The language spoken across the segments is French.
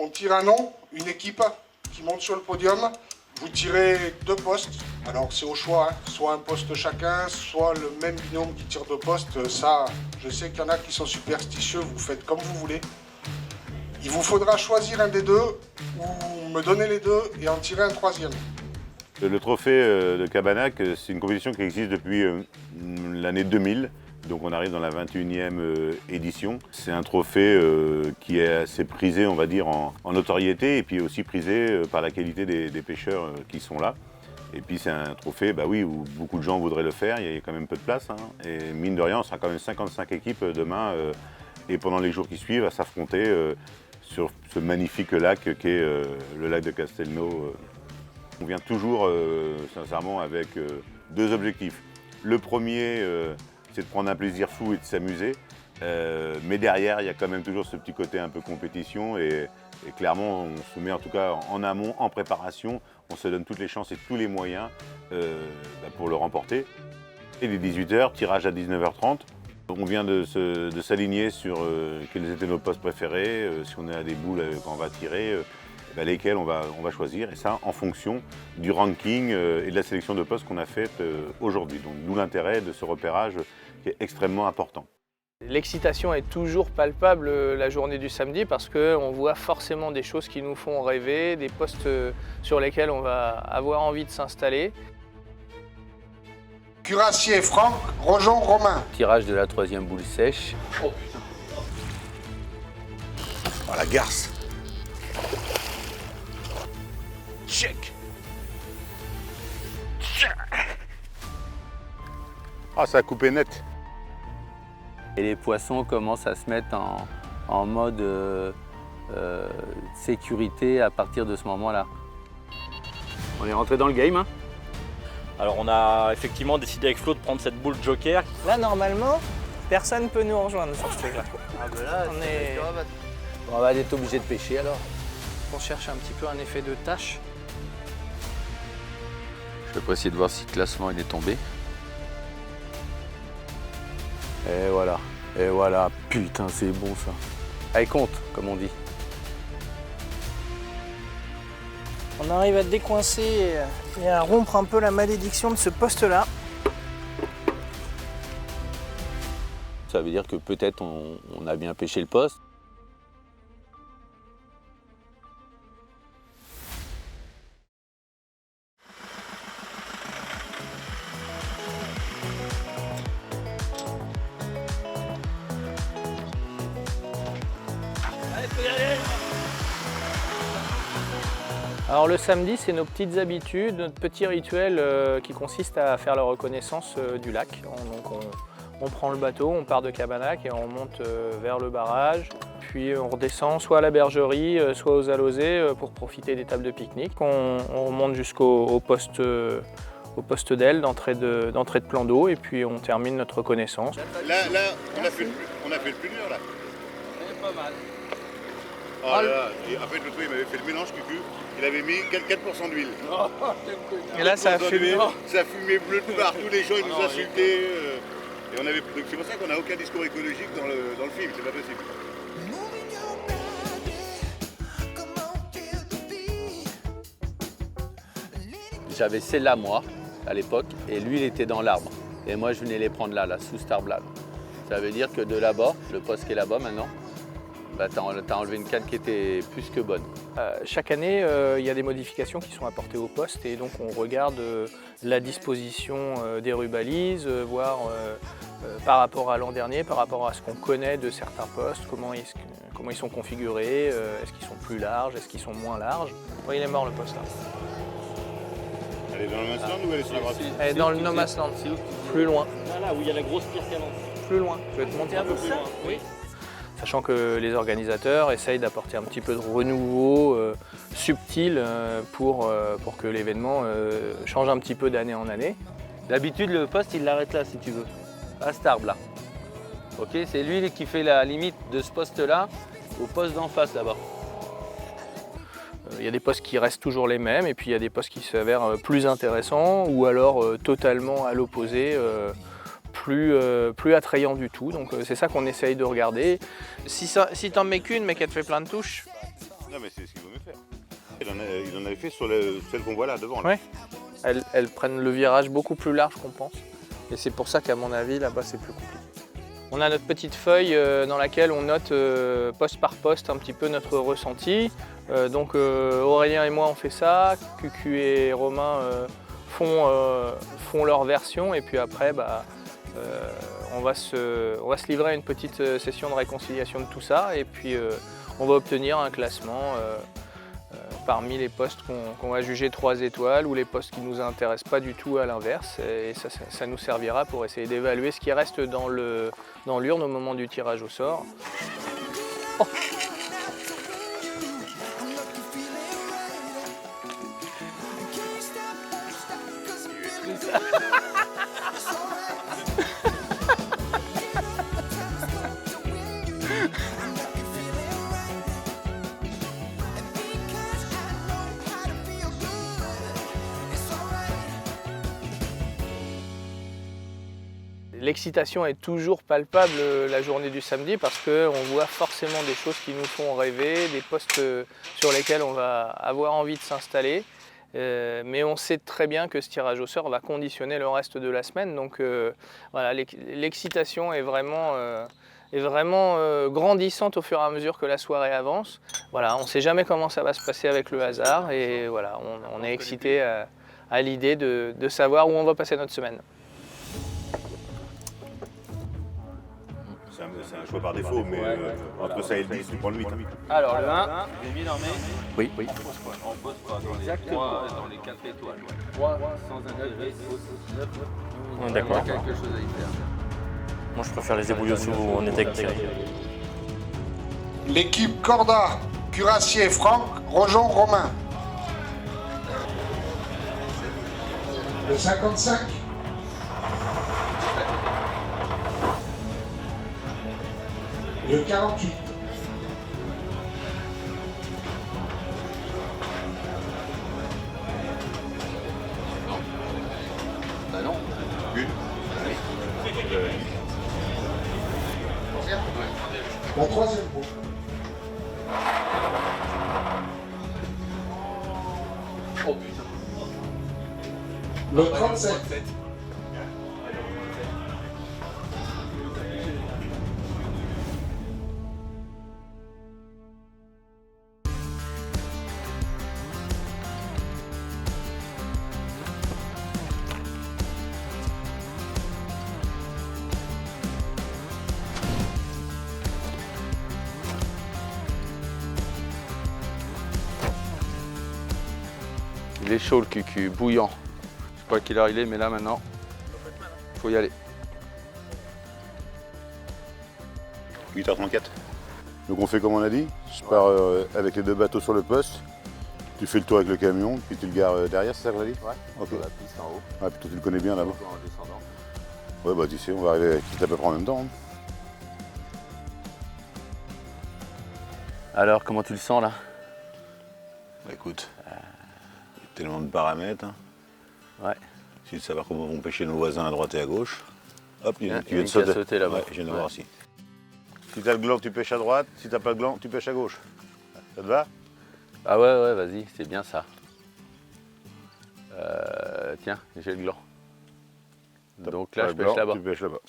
On tire un nom, une équipe qui monte sur le podium. Vous tirez 2 postes. Alors c'est au choix, hein. Soit un poste chacun, soit le même binôme qui tire 2 postes. Ça, je sais qu'il y en a qui sont superstitieux, vous faites comme vous voulez. Il vous faudra choisir un des deux ou me donner les deux et en tirer un troisième. Le trophée de Cabanac, c'est une compétition qui existe depuis l'année 2000. Donc on arrive dans la 21e édition. C'est un trophée qui est assez prisé, on va dire, en notoriété et puis aussi prisé par la qualité des pêcheurs qui sont là. Et puis c'est un trophée, bah oui, où beaucoup de gens voudraient le faire, il y a quand même peu de place. Hein. Et mine de rien, on sera quand même 55 équipes demain et pendant les jours qui suivent à s'affronter sur ce magnifique lac qu'est le lac de Castelnau. On vient toujours sincèrement avec 2 objectifs. Le premier, c'est de prendre un plaisir fou et de s'amuser. Mais derrière, il y a quand même toujours ce petit côté un peu compétition et clairement, on se met en tout cas en amont, en préparation. On se donne toutes les chances et tous les moyens pour le remporter. Et les 18h, tirage à 19h30. On vient de s'aligner sur quels étaient nos postes préférés, si on a des boules qu'on va tirer, lesquelles on va choisir. Et ça, en fonction du ranking et de la sélection de postes qu'on a faite aujourd'hui. Donc d'où l'intérêt de ce repérage qui est extrêmement important. L'excitation est toujours palpable la journée du samedi parce qu'on voit forcément des choses qui nous font rêver, des postes sur lesquels on va avoir envie de s'installer. Cuirassier, Franck, Rojon, Romain. Tirage de la 3e boule sèche. Oh la garce. Check. Ah, ça a coupé net. Et les poissons commencent à se mettre en mode sécurité à partir de ce moment-là. On est rentré dans le game. Hein. Alors on a effectivement décidé avec Flo de prendre cette boule joker. Là, normalement, personne ne peut nous rejoindre sur ce truc-là. Ah ben là, on va être obligé de pêcher alors. On cherche un petit peu un effet de tache. Je vais essayer de voir si le classement il est tombé. Et voilà, putain c'est bon ça. Allez compte, comme on dit. On arrive à décoincer et à rompre un peu la malédiction de ce poste-là. Ça veut dire que peut-être on a bien pêché le poste. Alors le samedi, c'est nos petites habitudes, notre petit rituel qui consiste à faire la reconnaissance du lac. Donc on prend le bateau, on part de Cabanac et on monte vers le barrage. Puis on redescend soit à la bergerie, soit aux Alauzets pour profiter des tables de pique-nique. On remonte jusqu'au poste d'aile, d'entrée de plan d'eau, et puis on termine notre reconnaissance. Là on a fait le plus dur là. C'est pas mal. Oh là là, et en fait le truc il m'avait fait le mélange cucu, il avait mis 4% d'huile. Et là ça a fumé. Ça fumait bleu de partout, les gens ils nous insultaient. Et on avait, donc c'est pour ça qu'on n'a aucun discours écologique dans le film, c'est pas possible. J'avais celle-là moi, à l'époque, et lui il était dans l'arbre. Et moi je venais les prendre là, sous cet arbre-là. Ça veut dire que de là-bas, le poste qui est là-bas maintenant, bah, t'as enlevé une canne qui était plus que bonne. Chaque année, il y a des modifications qui sont apportées au poste et donc on regarde la disposition des rubalises, voir par rapport à l'an dernier, par rapport à ce qu'on connaît de certains postes, comment ils sont configurés, est-ce qu'ils sont plus larges, est-ce qu'ils sont moins larges. Oh, il est mort le poste là. Elle est dans le Masland ou elle est sur la droite? Elle est dans le No Man's Land, plus loin. Là où il y a la grosse pierre calante. Plus loin, je vais te montrer un peu plus loin. Oui. Sachant que les organisateurs essayent d'apporter un petit peu de renouveau subtil pour que l'événement change un petit peu d'année en année. D'habitude, le poste, il l'arrête là, si tu veux, à cet arbre-là. Ok, c'est lui qui fait la limite de ce poste-là au poste d'en face, là-bas. Il y a des postes qui restent toujours les mêmes et puis il y a des postes qui s'avèrent plus intéressants ou alors totalement à l'opposé. Plus attrayant du tout, donc c'est ça qu'on essaye de regarder. Si t'en mets qu'une mais qu'elle te fait plein de touches, Non mais c'est ce qu'il vaut mieux faire. Il en avait fait sur celle qu'on voit là devant. Là. Ouais. Elles prennent le virage beaucoup plus large qu'on pense. Et c'est pour ça qu'à mon avis, là-bas, c'est plus compliqué. On a notre petite feuille dans laquelle on note poste par poste un petit peu notre ressenti. Donc Aurélien et moi, on fait ça. Cucu et Romain font leur version. Et puis après, on va se livrer à une petite session de réconciliation de tout ça. Et puis on va obtenir un classement parmi les postes qu'on va juger 3 étoiles ou les postes qui ne nous intéressent pas du tout à l'inverse. Et ça nous servira pour essayer d'évaluer ce qui reste dans l'urne au moment du tirage au sort. Oh. L'excitation est toujours palpable la journée du samedi parce qu'on voit forcément des choses qui nous font rêver, des postes sur lesquels on va avoir envie de s'installer. Mais on sait très bien que ce tirage au sort va conditionner le reste de la semaine. Donc voilà, l'excitation est vraiment grandissante au fur et à mesure que la soirée avance. Voilà, on ne sait jamais comment ça va se passer avec le hasard et voilà, on est excité à l'idée de savoir où on va passer notre semaine. C'est un choix par défaut, mais entre ça et le 10, tu prends le 8. Alors le 1, J'ai mis dans mes... oui. On pose quoi dans les 4 étoiles. 3 sans intérêt, 9. D'accord. Il y a quelque chose à y faire. Moi je préfère les ébouillots sous on était avec Thierry. L'équipe Corda, Cuirassier, Franck, Rojon, Romain. Le 55. Le 48. Bah non. La troisième roue. Oh putain. Le 37. Il est chaud le cucu, bouillant. Je sais pas quelle heure il est, mais là maintenant, faut y aller. 8h34. Donc on fait comme on a dit. Je pars avec les 2 bateaux sur le poste. Tu fais le tour avec le camion, puis tu le gares derrière, c'est ça qu'on a dit? Ouais, Ok. sur la piste en haut, Ah, puis toi tu le connais bien là-bas. en descendant. Ouais, bah tu sais, on va arriver à peu près en même temps. Hein. Alors, comment tu le sens là? Bah écoute, il y a tellement de paramètres. Hein. Ouais. Si de savoir comment vont pêcher nos voisins à droite et à gauche. Hop, tu viens de qui a sauter. sauté là-bas. Ouais, je viens de voir aussi. Si t'as le gland, tu pêches à droite. Si t'as pas le gland, tu pêches à gauche. Ça te va? Ah ouais, vas-y, c'est bien ça. Tiens, j'ai le gland. Donc là, je pêche là-bas. Tu pêches là-bas.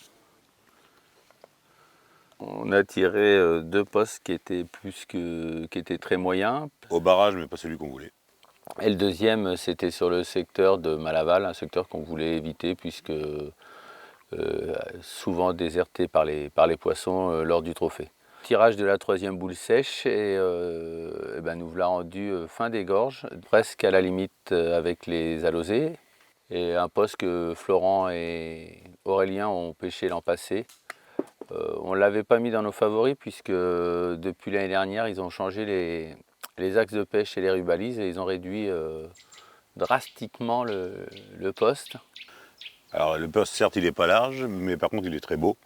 On a tiré 2 postes qui étaient très moyens. Au barrage, mais pas celui qu'on voulait. Et le deuxième, c'était sur le secteur de Malaval, un secteur qu'on voulait éviter puisque souvent déserté par les poissons lors du trophée. Tirage de la 3e boule sèche et nous voilà rendu fin des gorges, presque à la limite avec les alosés. Et un poste que Florent et Aurélien ont pêché l'an passé. On ne l'avait pas mis dans nos favoris puisque depuis l'année dernière, ils ont changé les axes de pêche et les rubalises et ils ont réduit drastiquement le poste. Alors le poste, certes, il n'est pas large, mais par contre, il est très beau.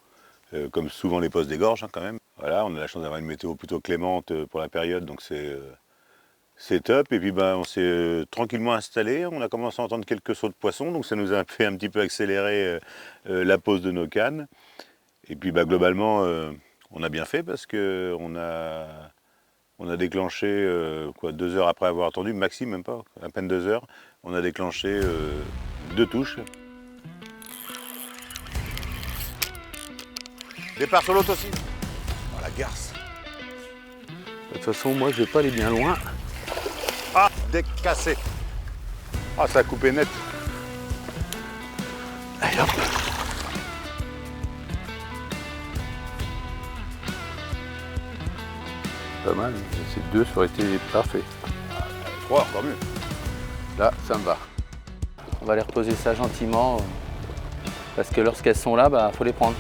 Comme souvent les postes des gorges, hein, quand même. Voilà, on a la chance d'avoir une météo plutôt clémente pour la période, donc c'est top. Et puis on s'est tranquillement installé, on a commencé à entendre quelques sauts de poissons, donc ça nous a fait un petit peu accélérer la pose de nos cannes. Et puis globalement, on a bien fait parce qu'on a On a déclenché, 2 heures après avoir attendu, maxi même pas, à peine 2 heures, on a déclenché 2 touches. Départ sur l'autre aussi. Oh la garce. De toute façon, moi, je vais pas aller bien loin. Ah, deck cassé. Ah, ça a coupé net. Allez, hop. Pas mal, ces 2, ça aurait été parfait. 3, encore mieux. Là, ça me va. On va les reposer ça gentiment, parce que lorsqu'elles sont là, bah, faut les prendre.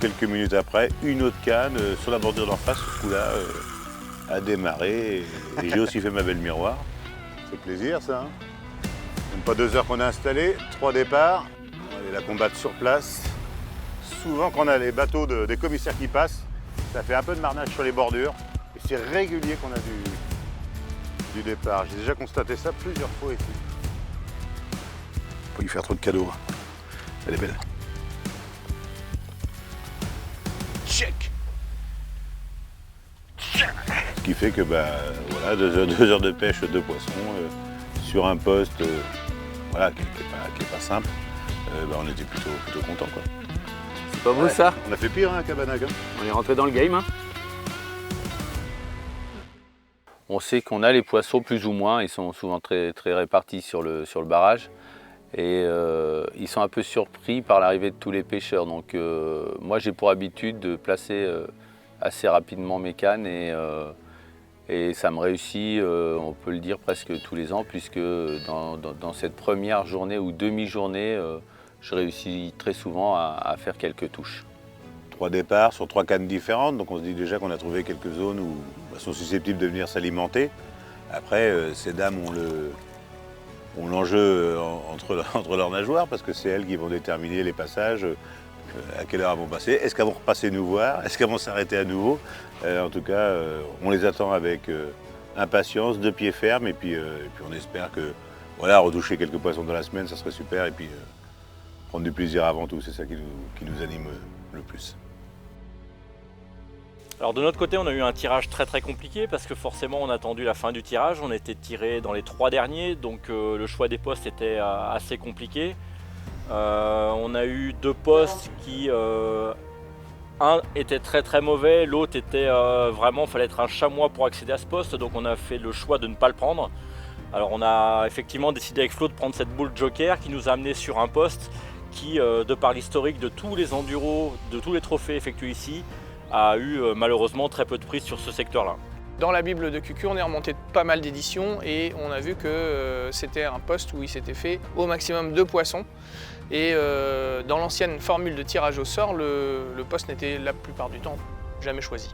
Quelques minutes après, une autre canne sur la bordure d'en face, ce coup-là, a démarré. Et j'ai aussi fait ma belle miroir. C'est plaisir, ça. Hein, même pas 2 heures qu'on a installé, 3 départs. On va aller la combattre sur place. Souvent, quand on a les bateaux des commissaires qui passent, ça fait un peu de marnage sur les bordures. Et c'est régulier qu'on a du départ. J'ai déjà constaté ça plusieurs fois ici. Faut lui faire trop de cadeaux. Elle est belle. Check. Ce qui fait que voilà, 2 heures de pêche de poissons sur un poste voilà, qui est pas simple, on était plutôt contents, quoi. C'est pas beau ça? On a fait pire, hein, à Cabanac. Hein. On est rentré dans le game. Hein. On sait qu'on a les poissons plus ou moins, ils sont souvent très répartis sur le barrage. Et ils sont un peu surpris par l'arrivée de tous les pêcheurs. Donc moi j'ai pour habitude de placer assez rapidement mes cannes et ça me réussit, on peut le dire, presque tous les ans, puisque dans cette première journée ou demi-journée, je réussis très souvent à faire quelques touches. 3 départs sur 3 cannes différentes, donc on se dit déjà qu'on a trouvé quelques zones où elles sont susceptibles de venir s'alimenter. Après, ces dames ont l'enjeu entre leurs nageoires, parce que c'est elles qui vont déterminer les passages, à quelle heure elles vont passer, est-ce qu'elles vont repasser nous voir, est-ce qu'elles vont s'arrêter à nouveau. En tout cas, on les attend avec impatience, de pied ferme, et puis on espère que, voilà, retoucher quelques poissons dans la semaine, ça serait super, et puis prendre du plaisir avant tout, c'est ça qui nous anime le plus. Alors de notre côté, on a eu un tirage très compliqué parce que forcément on a attendu la fin du tirage. On était tiré dans les 3 derniers, donc le choix des postes était assez compliqué. On a eu 2 postes qui, un était très mauvais, l'autre était vraiment, fallait être un chamois pour accéder à ce poste, donc on a fait le choix de ne pas le prendre. Alors on a effectivement décidé avec Flo de prendre cette boule joker qui nous a amené sur un poste qui, de par l'historique de tous les enduros, de tous les trophées effectués ici, a eu malheureusement très peu de prise sur ce secteur-là. Dans la Bible de Cucu, on est remonté pas mal d'éditions et on a vu que c'était un poste où il s'était fait au maximum 2 poissons. Et dans l'ancienne formule de tirage au sort, le poste n'était la plupart du temps jamais choisi.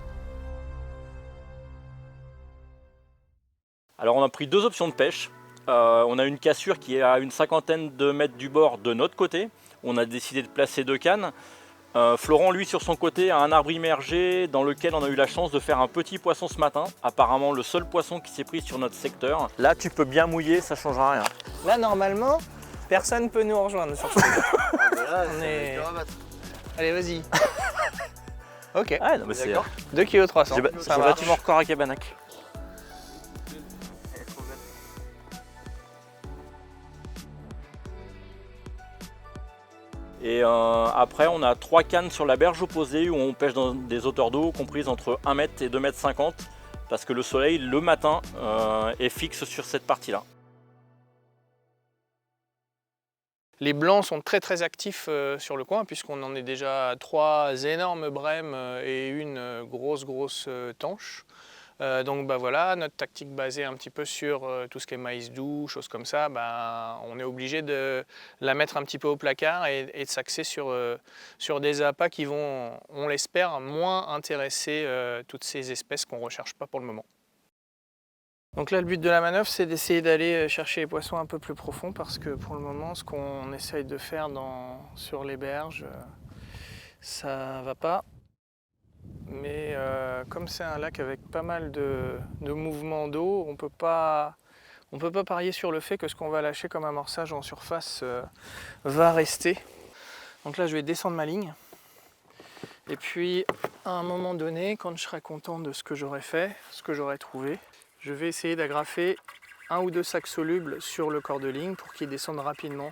Alors on a pris 2 options de pêche. On a une cassure qui est à une 50aine de mètres du bord de notre côté. On a décidé de placer 2 cannes. Florent, lui, sur son côté, a un arbre immergé dans lequel on a eu la chance de faire un petit poisson ce matin. Apparemment, le seul poisson qui s'est pris sur notre secteur. Là, tu peux bien mouiller, ça ne changera rien. Là, normalement, personne ne peut nous rejoindre sur ce Allez, vas-y. Ok. Ah, non, mais c'est 2 kg 300. C'est bâtiment record à Cabanac. Et après, on a 3 cannes sur la berge opposée où on pêche dans des hauteurs d'eau comprises entre 1 m et 2,50 m parce que le soleil, le matin, est fixe sur cette partie-là. Les blancs sont très actifs sur le coin puisqu'on en est déjà à 3 énormes brèmes et une grosse tanche. Donc voilà, notre tactique basée un petit peu sur tout ce qui est maïs doux, choses comme ça, on est obligé de la mettre un petit peu au placard et de s'axer sur des appâts qui vont, on l'espère, moins intéresser toutes ces espèces qu'on ne recherche pas pour le moment. Donc là, le but de la manœuvre, c'est d'essayer d'aller chercher les poissons un peu plus profonds parce que pour le moment, ce qu'on essaye de faire sur les berges, ça va pas. Mais comme c'est un lac avec pas mal de mouvements d'eau, on peut pas parier sur le fait que ce qu'on va lâcher comme amorçage en surface va rester. Donc là, je vais descendre ma ligne Et puis, à un moment donné, quand je serai content de ce que j'aurai fait, ce que j'aurai trouvé, je vais essayer d'agrafer 1 ou 2 sacs solubles sur le corps de ligne pour qu'ils descendent rapidement.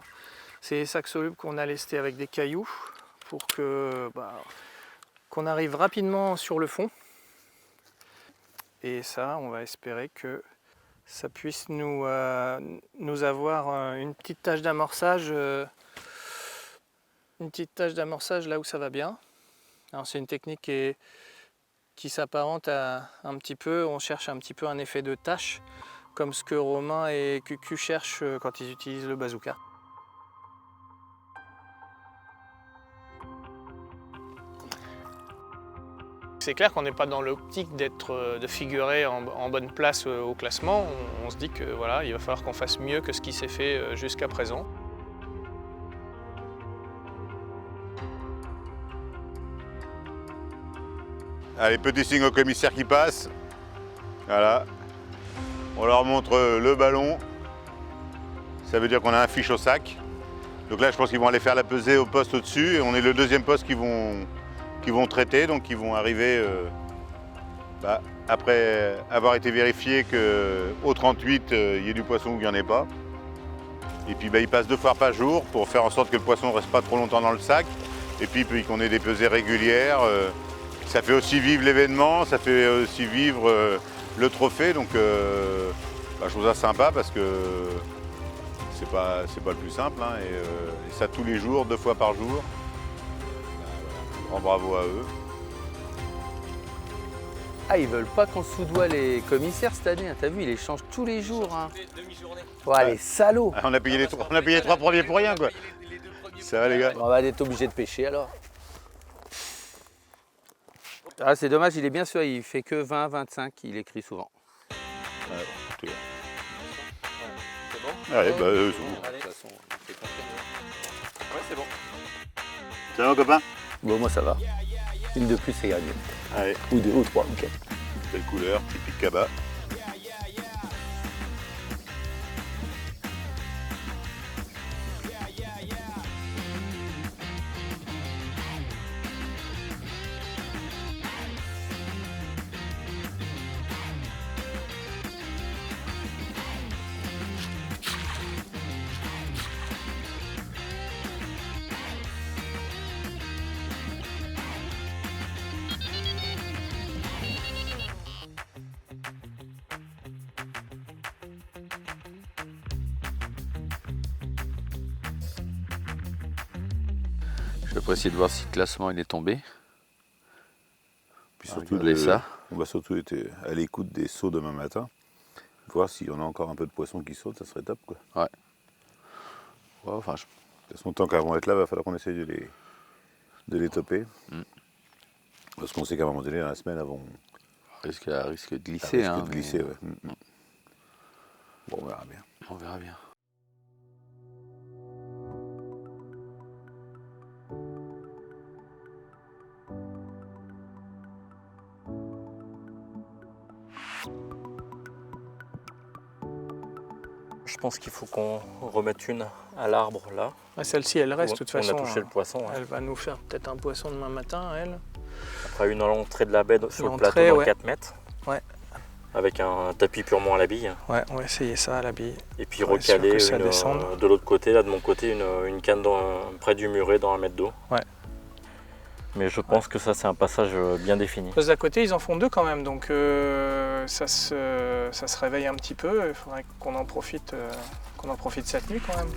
C'est les sacs solubles qu'on a lestés avec des cailloux pour que qu'on arrive rapidement sur le fond. Et ça, on va espérer que ça puisse nous avoir une petite tâche d'amorçage là où ça va bien. Alors c'est une technique qui s'apparente à un petit peu, on cherche un petit peu un effet de tache, comme ce que Romain et Cucu cherchent quand ils utilisent le bazooka. C'est clair qu'on n'est pas dans l'optique de figurer en bonne place au classement. On se dit que voilà, il va falloir qu'on fasse mieux que ce qui s'est fait jusqu'à présent. Allez, petit signe au commissaire qui passe. Voilà. On leur montre le ballon. Ça veut dire qu'on a un fiche au sac. Donc là, je pense qu'ils vont aller faire la pesée au poste au-dessus. Et on est le deuxième poste qu'ils vont traiter. Donc ils vont arriver, après avoir été vérifié qu'au 38, il y ait du poisson ou qu'il n'y en ait pas. Et puis ils passent 2 fois par jour pour faire en sorte que le poisson ne reste pas trop longtemps dans le sac. Et puis qu'on ait des pesées régulières. Ça fait aussi vivre l'événement, ça fait aussi vivre le trophée, donc je trouve ça sympa parce que c'est pas le plus simple, hein, et ça tous les jours, 2 fois par jour. Grand bravo à eux. Ah, ils veulent pas qu'on soudoie les commissaires cette année, hein. T'as vu, ils les changent tous les jours. Hein. Ouais, les salauds. On a payé les 3 premiers pour rien, quoi. Ça va les gars? On va être obligé de pêcher alors. Ah, c'est dommage, il est bien sûr, il fait que 20, 25, il écrit souvent. Ouais, tu vois. C'est bon? Allez, De toute façon, il fait confiance. Ouais, c'est bon. Ça va, copain? Bon, moi ça va. Une de plus, c'est gagné. Allez, Ou 2 ou 3, ok. belle couleur, typique cabas. Je vais essayer de voir si le classement il est tombé. Puis surtout, Regardez ça. on va surtout être à l'écoute des sauts demain matin. Voir s'il y en a encore un peu de poissons qui sautent, ça serait top, quoi. Ouais. Ouais, enfin, De toute façon, tant qu'elles vont être là, il va falloir qu'on essaye de les toper. Parce qu'on sait qu'à un moment donné, dans la semaine, elles vont risque de elles glisser. risquent Hein, de glisser. Ouais. Bon, on verra bien. On verra bien. Je pense qu'il faut qu'on remette une à l'arbre là. Celle-ci, elle reste de toute façon. On a touché le poisson. Ouais. Elle va nous faire peut-être un poisson demain matin, elle. Après une à l'entrée de la baie sur le L'entrée, plateau dans ouais. 4 mètres. Ouais. Avec un tapis purement à la bille. Ouais, on va essayer ça à la bille. Et puis Ouais, sûr recaler que ça descende. de l'autre côté, là de mon côté, une canne près du muret dans 1 mètre d'eau. Ouais. Mais je pense que ça c'est un passage bien défini. Parce d'à côté, ils en font 2 quand même, donc ça se réveille un petit peu. Il faudrait qu'on en profite cette nuit quand même.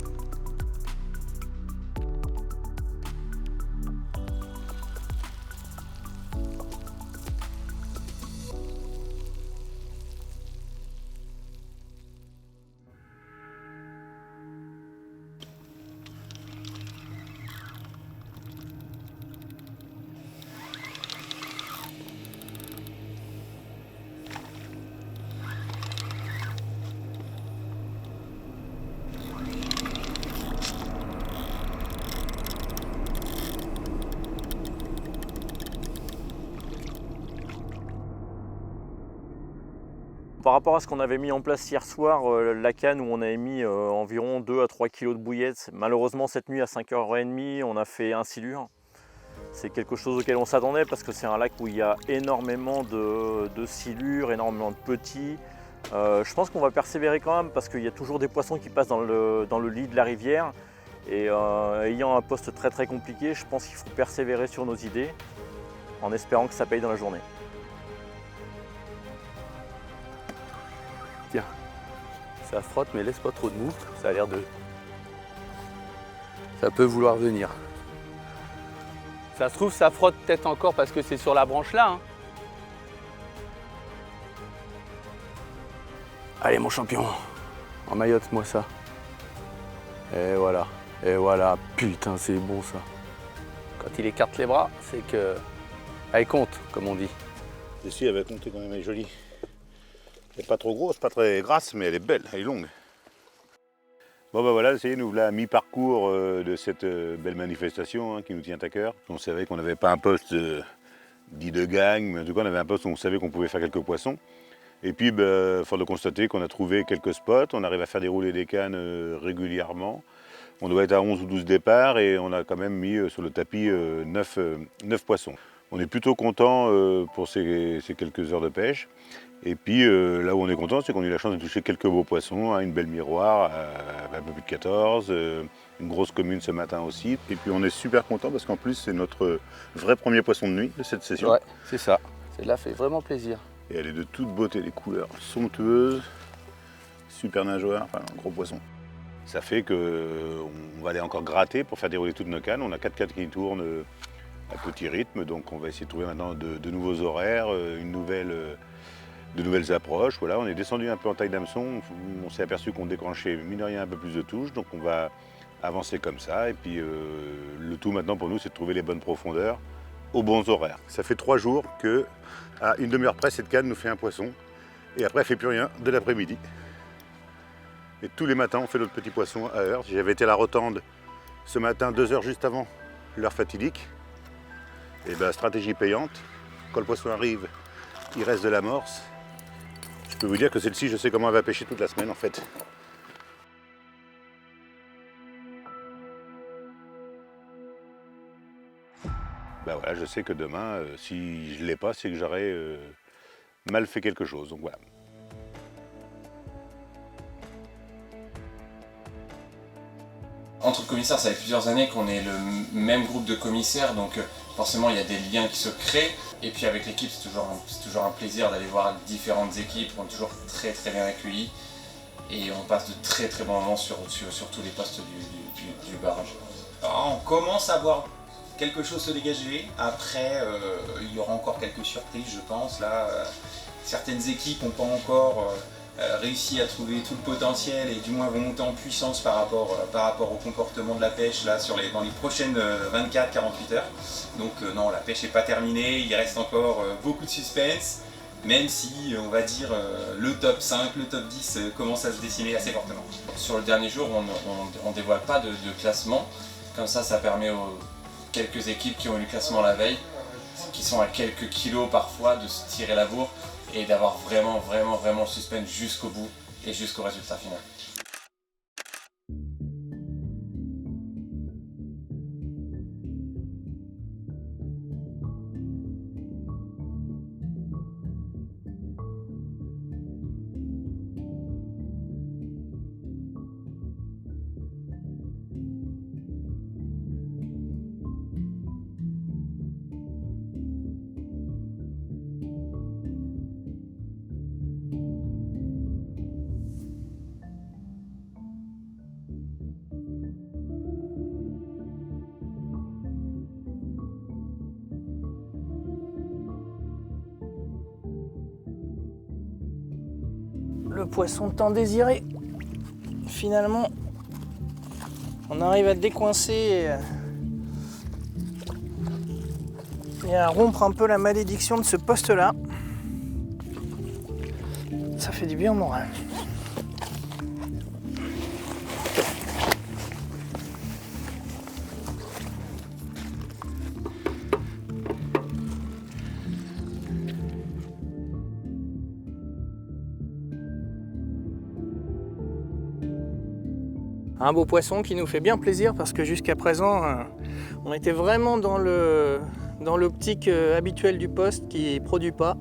Par rapport à ce qu'on avait mis en place hier soir, la canne où on avait mis environ 2 à 3 kg de bouillettes, malheureusement cette nuit à 5h30 on a fait un silure. C'est quelque chose auquel on s'attendait parce que c'est un lac où il y a énormément de silures, énormément de petits. Je pense qu'on va persévérer quand même parce qu'il y a toujours des poissons qui passent dans le lit de la rivière. Et ayant un poste très très compliqué, je pense qu'il faut persévérer sur nos idées en espérant que ça paye dans la journée. Tiens, ça frotte mais laisse pas trop de mou, ça a l'air de... Ça peut vouloir venir. Ça se trouve, ça frotte peut-être encore parce que c'est sur la branche là. Hein. Allez mon champion, emmaillote-moi ça. Et voilà, putain c'est bon ça. Quand il écarte les bras, c'est que... Elle compte, comme on dit. Ici, elle va compter quand même, elle est jolie. Elle n'est pas trop grosse, pas très grasse, mais elle est belle, elle est longue. Bon ben voilà, ça y est, nous voilà à mi-parcours de cette belle manifestation hein, qui nous tient à cœur. On savait qu'on n'avait pas un poste dit de gang, mais en tout cas on avait un poste où on savait qu'on pouvait faire quelques poissons. Et puis, fort de constater qu'on a trouvé quelques spots, on arrive à faire dérouler des cannes régulièrement. On doit être à 11 ou 12 départs et on a quand même mis sur le tapis 9 poissons. On est plutôt content pour ces quelques heures de pêche. Et puis là où on est content, c'est qu'on a eu la chance de toucher quelques beaux poissons, hein, une belle miroir à un peu plus de 14, une grosse commune ce matin aussi. Et puis on est super content parce qu'en plus c'est notre vrai premier poisson de nuit de cette session. Ouais, c'est ça. Celle-là fait vraiment plaisir. Et elle est de toute beauté, les couleurs somptueuses, super nageoire, enfin un gros poisson. Ça fait qu'on va aller encore gratter pour faire dérouler toutes nos cannes. On a 4 cannes qui tournent à petit rythme, donc on va essayer de trouver maintenant de nouveaux horaires, de nouvelles approches. Voilà, on est descendu un peu en taille d'hameçon, on s'est aperçu qu'on déclenchait mine de rien un peu plus de touches, donc on va avancer comme ça. Et puis le tout maintenant pour nous, c'est de trouver les bonnes profondeurs aux bons horaires. Ça fait 3 jours que, à une demi-heure près, cette canne nous fait un poisson, et après elle ne fait plus rien de l'après-midi. Et tous les matins, on fait notre petit poisson à heure. J'avais été à la Rotande ce matin, 2 heures juste avant l'heure fatidique. Et bien, stratégie payante. Quand le poisson arrive, il reste de l'amorce. Je peux vous dire que celle-ci, je sais comment elle va pêcher toute la semaine en fait. Ben voilà, je sais que demain, si je ne l'ai pas, c'est que j'aurais mal fait quelque chose. Donc voilà. Entre commissaires, ça fait plusieurs années qu'on est le même groupe de commissaires, donc forcément il y a des liens qui se créent. Et puis avec l'équipe, c'est toujours un plaisir d'aller voir différentes équipes, on est toujours très très bien accueillis. Et on passe de très très bons moments sur tous les postes du barrage. Alors, on commence à voir quelque chose se dégager. Après, il y aura encore quelques surprises, je pense. Là, certaines équipes n'ont pas encore réussi à trouver tout le potentiel et du moins vont monter en puissance par rapport au comportement de la pêche là, dans les prochaines 24-48 heures. Donc non, la pêche n'est pas terminée, il reste encore beaucoup de suspense, même si on va dire le top 5, le top 10 commence à se dessiner assez fortement. Sur le dernier jour, on ne dévoile pas de classement, comme ça permet aux quelques équipes qui ont eu le classement la veille, qui sont à quelques kilos parfois, de se tirer la bourre et d'avoir vraiment le suspense jusqu'au bout et jusqu'au résultat final. Le poisson tant désiré. Finalement, on arrive à décoincer et à rompre un peu la malédiction de ce poste-là. Ça fait du bien au moral. Un beau poisson qui nous fait bien plaisir parce que jusqu'à présent, on était vraiment dans l'optique habituelle du poste qui ne produit pas.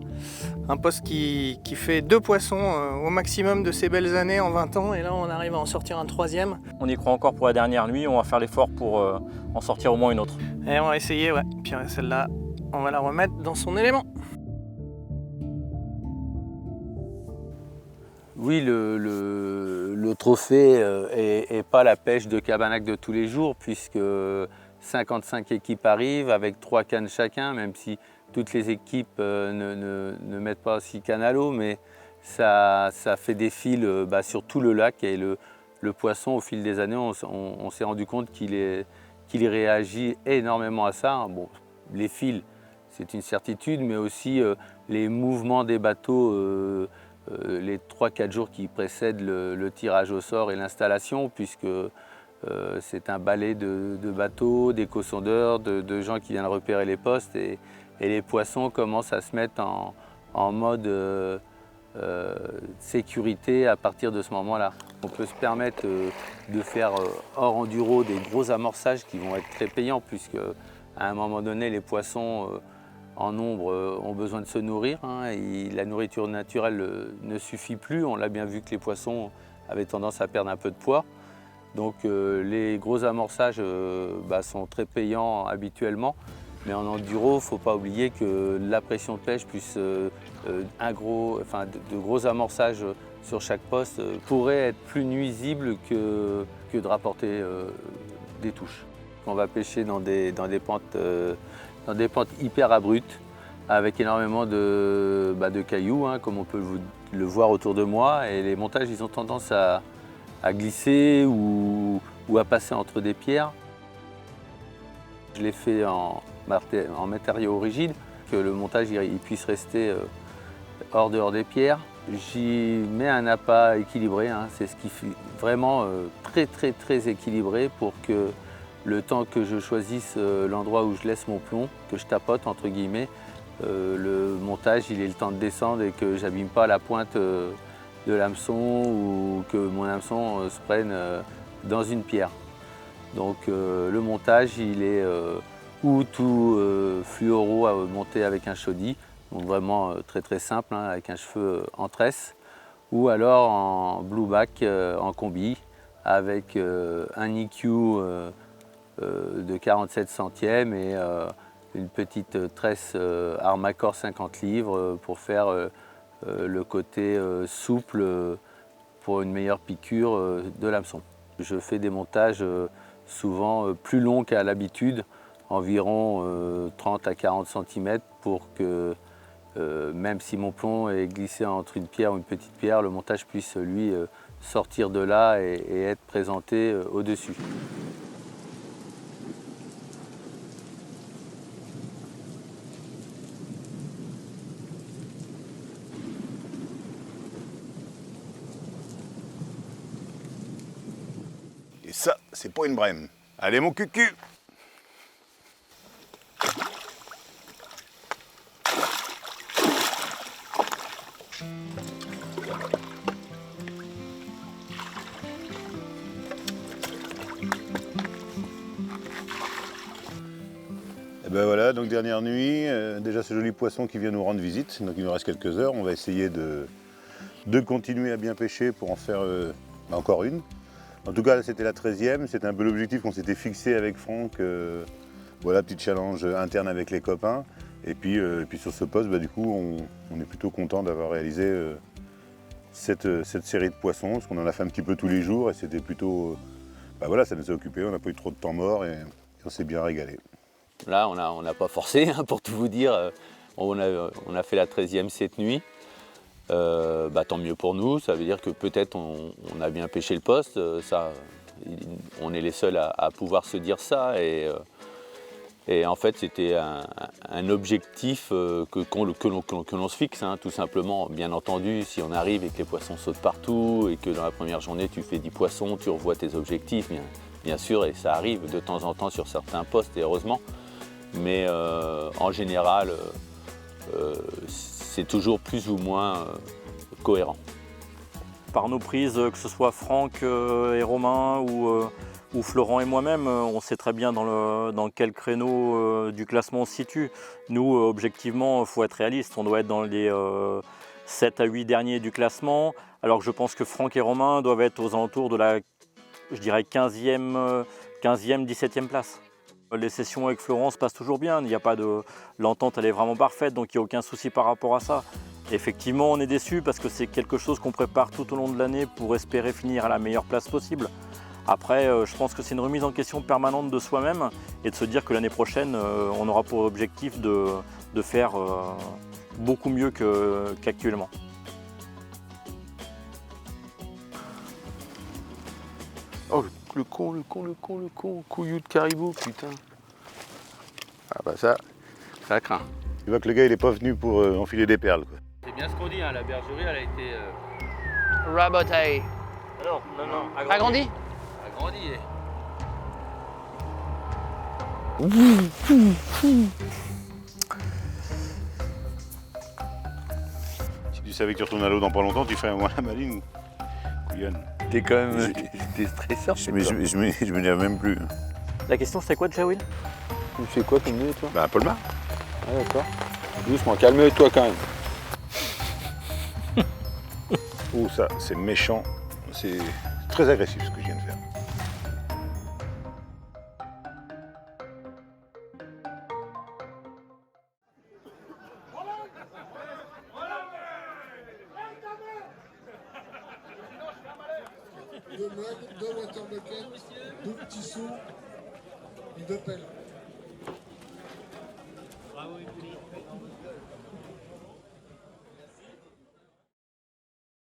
Un poste qui fait 2 poissons au maximum de ses belles années en 20 ans et là on arrive à en sortir un 3e. On y croit encore pour la dernière nuit, on va faire l'effort pour en sortir au moins une autre. Et on va essayer, ouais. Puis celle-là, on va la remettre dans son élément. Oui, le trophée est pas la pêche de Cabanac de tous les jours puisque 55 équipes arrivent avec 3 cannes chacun, même si toutes les équipes ne mettent pas 6 cannes à l'eau, mais ça fait des fils sur tout le lac et le poisson au fil des années, on s'est rendu compte qu'il réagit énormément à ça. Bon, les fils, c'est une certitude, mais aussi les mouvements des bateaux les 3-4 jours qui précèdent le tirage au sort et l'installation, puisque c'est un balai de bateaux, d'éco-sondeurs, de gens qui viennent repérer les postes et les poissons commencent à se mettre en mode sécurité à partir de ce moment-là. On peut se permettre de faire hors enduro des gros amorçages qui vont être très payants puisque à un moment donné les poissons en nombre ont besoin de se nourrir et la nourriture naturelle ne suffit plus. On l'a bien vu que les poissons avaient tendance à perdre un peu de poids. Donc les gros amorçages sont très payants habituellement. Mais en enduro, il ne faut pas oublier que la pression de pêche plus de gros amorçages sur chaque poste pourrait être plus nuisible que de rapporter des touches. On va pêcher dans des pentes hyper abruptes avec énormément de cailloux, comme on peut le voir autour de moi. Et les montages, ils ont tendance à glisser ou à passer entre des pierres. Je l'ai fait en matériaux rigides, que le montage il puisse rester hors des pierres. J'y mets un appât équilibré, c'est ce qui fait vraiment très équilibré pour que le temps que je choisisse l'endroit où je laisse mon plomb, que je tapote entre guillemets, le montage il ait le temps de descendre et que j'abîme pas la pointe de l'hameçon ou que mon hameçon se prenne dans une pierre. Donc le montage il est ou tout fluoro à monter avec un chaudis, donc vraiment très simple avec un cheveu en tresse, ou alors en blueback en combi avec un EQ de 47 centièmes et une petite tresse Armacor 50 livres pour faire le côté souple pour une meilleure piqûre de l'hameçon. Je fais des montages souvent plus longs qu'à l'habitude, environ 30 à 40 cm pour que même si mon plomb est glissé entre une pierre ou une petite pierre, le montage puisse lui sortir de là et être présenté au-dessus. Et ça, c'est pas une brème. Allez mon cucu! Et ben voilà, donc dernière nuit, déjà ce joli poisson qui vient nous rendre visite, donc il nous reste quelques heures, on va essayer de continuer à bien pêcher pour en faire encore une. En tout cas, c'était la 13e, c'était un peu l'objectif qu'on s'était fixé avec Franck. Voilà, petit challenge interne avec les copains. Et puis sur ce poste, du coup, on est plutôt content d'avoir réalisé cette série de poissons, parce qu'on en a fait un petit peu tous les jours et c'était plutôt... voilà, ça nous a occupé, on n'a pas eu trop de temps mort et on s'est bien régalé. Là, on n'a pas forcé, pour tout vous dire. On a fait la 13e cette nuit. Tant mieux pour nous, ça veut dire que peut-être on a bien pêché le poste, on est les seuls à pouvoir se dire ça et en fait c'était un objectif que l'on se fixe, tout simplement. Bien entendu, si on arrive et que les poissons sautent partout et que dans la première journée tu fais 10 poissons, tu revois tes objectifs, bien sûr, et ça arrive de temps en temps sur certains postes et heureusement, mais en général c'est toujours plus ou moins cohérent. par nos prises, que ce soit Franck et Romain ou Florent et moi-même, on sait très bien dans quel créneau du classement on se situe. Nous, objectivement, il faut être réaliste, on doit être dans les 7 à 8 derniers du classement, alors que je pense que Franck et Romain doivent être aux alentours de la, je dirais, 15e, 17e place. Les sessions avec Florent se passent toujours bien, l'entente elle est vraiment parfaite, donc il n'y a aucun souci par rapport à ça. Effectivement, on est déçus parce que c'est quelque chose qu'on prépare tout au long de l'année pour espérer finir à la meilleure place possible. Après, je pense que c'est une remise en question permanente de soi-même et de se dire que l'année prochaine, on aura pour objectif de faire beaucoup mieux qu'actuellement. Oh, le con, couillou de caribou, putain. Ah bah ça craint. Tu vois que le gars il est pas venu pour enfiler des perles, quoi. C'est bien ce qu'on dit, hein, la bergerie, elle a été Rabotée. Non, Agrandi. agrandie. Si tu savais que tu retournes à l'eau dans pas longtemps, tu ferais moins la maline. Couillonne. T'es quand même t'es stressant. Je me lève même plus. La question c'était quoi déjà, Will? Tu fais quoi comme nez, toi? Bah, Paul Mar. Ah d'accord. Doucement, calme-toi quand même. Oh, ça, c'est méchant. C'est très agressif ce que je viens de faire. Deux mugs, deux water buckets, deux petits seaux et deux pelles.